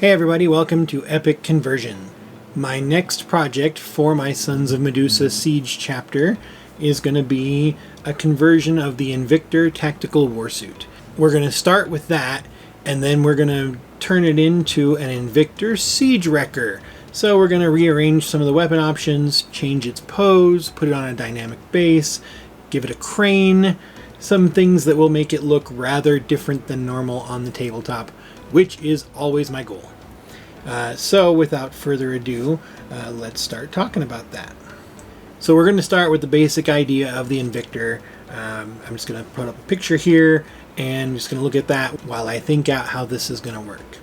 Hey everybody, welcome to Epic Conversion. My next project for my Sons of Medusa Siege chapter is going to be a conversion of the Invictor tactical warsuit. We're going to start with that, and then we're going to turn it into an Invictor siege wrecker. So we're going to rearrange some of the weapon options, change its pose, put it on a dynamic base, give it a crane, some things that will make it look rather different than normal on the tabletop, which is always my goal. So without further ado, let's start talking about that. So we're going to start with the basic idea of the Invictor. I'm just going to put up a picture here and I'm just going to look at that while I think out how this is going to work.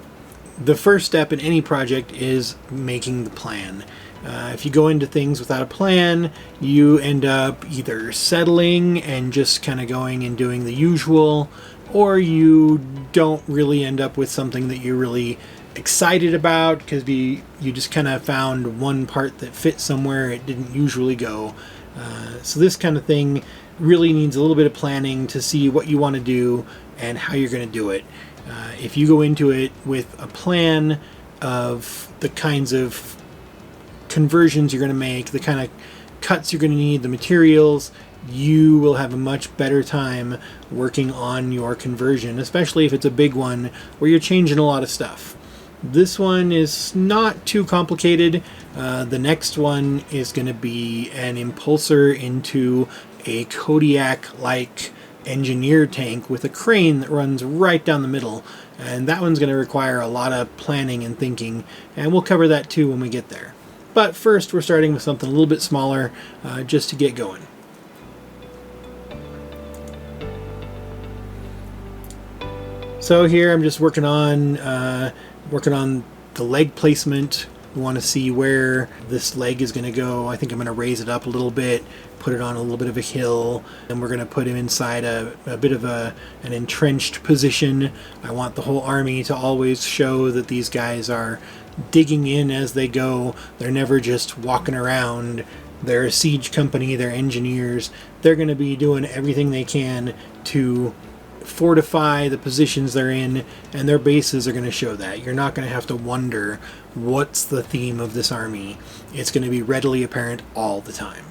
The first step in any project is making the plan. If you go into things without a plan, you end up either settling and just kind of going and doing the usual, or you don't really end up with something that you're really excited about because you just kind of found one part that fit somewhere it didn't usually go. So this kind of thing really needs a little bit of planning to see what you want to do and how you're going to do it. If you go into it with a plan of the kinds of conversions you're going to make, the kind of cuts you're going to need, the materials, you will have a much better time working on your conversion, especially if it's a big one where you're changing a lot of stuff. This one is not too complicated. The next one is going to be an impulsor into a Kodiak-like engineer tank with a crane that runs right down the middle, and that one's going to require a lot of planning and thinking, and we'll cover that too when we get there. But first we're starting with something a little bit smaller just to get going. So here I'm just working on the leg placement. We want to see where this leg is going to go. I think I'm going to raise it up a little bit, put it on a little bit of a hill, and we're going to put him inside a bit of an entrenched position. I want the whole army to always show that these guys are digging in as they go. They're never just walking around. They're a siege company, they're engineers. They're going to be doing everything they can to fortify the positions they're in, and their bases are going to show that. You're not going to have to wonder what's the theme of this army. It's going to be readily apparent all the time.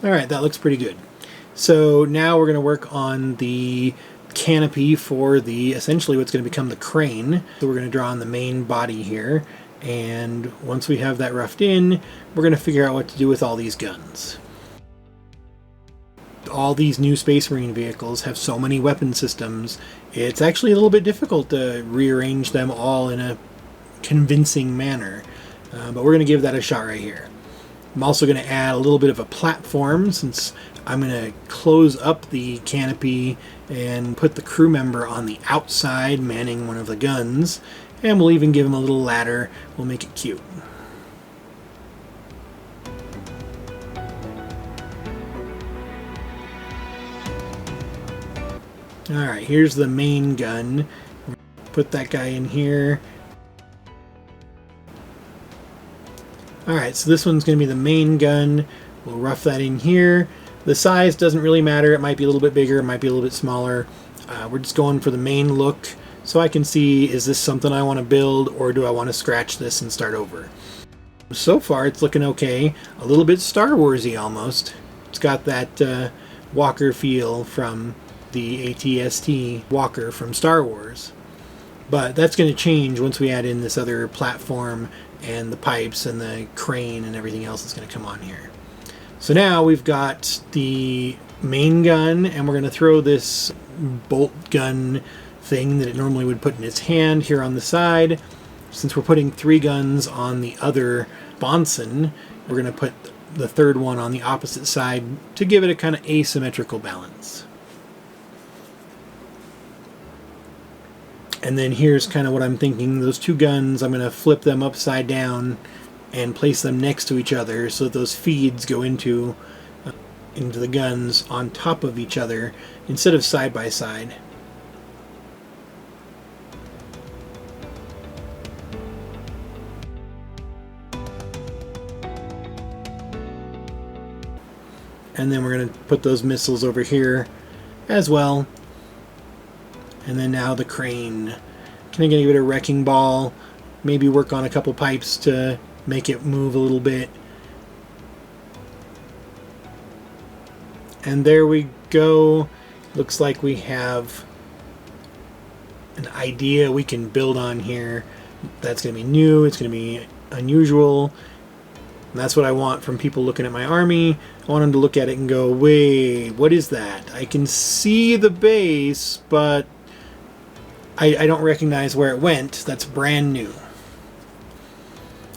Alright, that looks pretty good. So now we're going to work on the canopy for essentially what's going to become the crane. So we're going to draw on the main body here, and once we have that roughed in, we're going to figure out what to do with all these guns. All these new Space Marine vehicles have so many weapon systems, it's actually a little bit difficult to rearrange them all in a convincing manner. But we're going to give that a shot right here. I'm also going to add a little bit of a platform, since I'm going to close up the canopy and put the crew member on the outside manning one of the guns, and we'll even give him a little ladder. We'll make it cute. Alright, here's the main gun. Put that guy in here. Alright, so this one's going to be the main gun. We'll rough that in here. The size doesn't really matter. It might be a little bit bigger, it might be a little bit smaller. We're just going for the main look so I can see, is this something I want to build, or do I want to scratch this and start over? So far it's looking okay. A little bit Star Warsy almost. It's got that walker feel from the AT-ST walker from Star Wars. But that's going to change once we add in this other platform and the pipes and the crane and everything else that's going to come on here. So now we've got the main gun, and we're going to throw this bolt gun thing that it normally would put in its hand here on the side. Since we're putting 3 guns on the other Bonson, we're going to put the third one on the opposite side to give it a kind of asymmetrical balance. And then here's kind of what I'm thinking. Those 2 guns, I'm going to flip them upside down and place them next to each other so that those feeds go into the guns on top of each other instead of side by side. And then we're going to put those missiles over here as well. And then now the crane. Can I give it a wrecking ball? Maybe work on a couple pipes to make it move a little bit. And there we go. Looks like we have an idea we can build on here. That's going to be new. It's going to be unusual. And that's what I want from people looking at my army. I want them to look at it and go, wait, what is that? I can see the base, but I don't recognize where it went. That's brand new.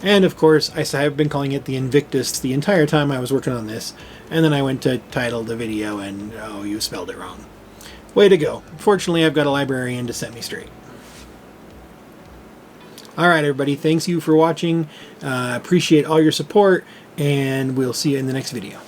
And of course, I have been calling it the Invictus the entire time I was working on this. And then I went to title the video and, oh, you spelled it wrong. Way to go. Fortunately, I've got a librarian to set me straight. Alright, everybody. Thanks you for watching. Appreciate all your support, and we'll see you in the next video.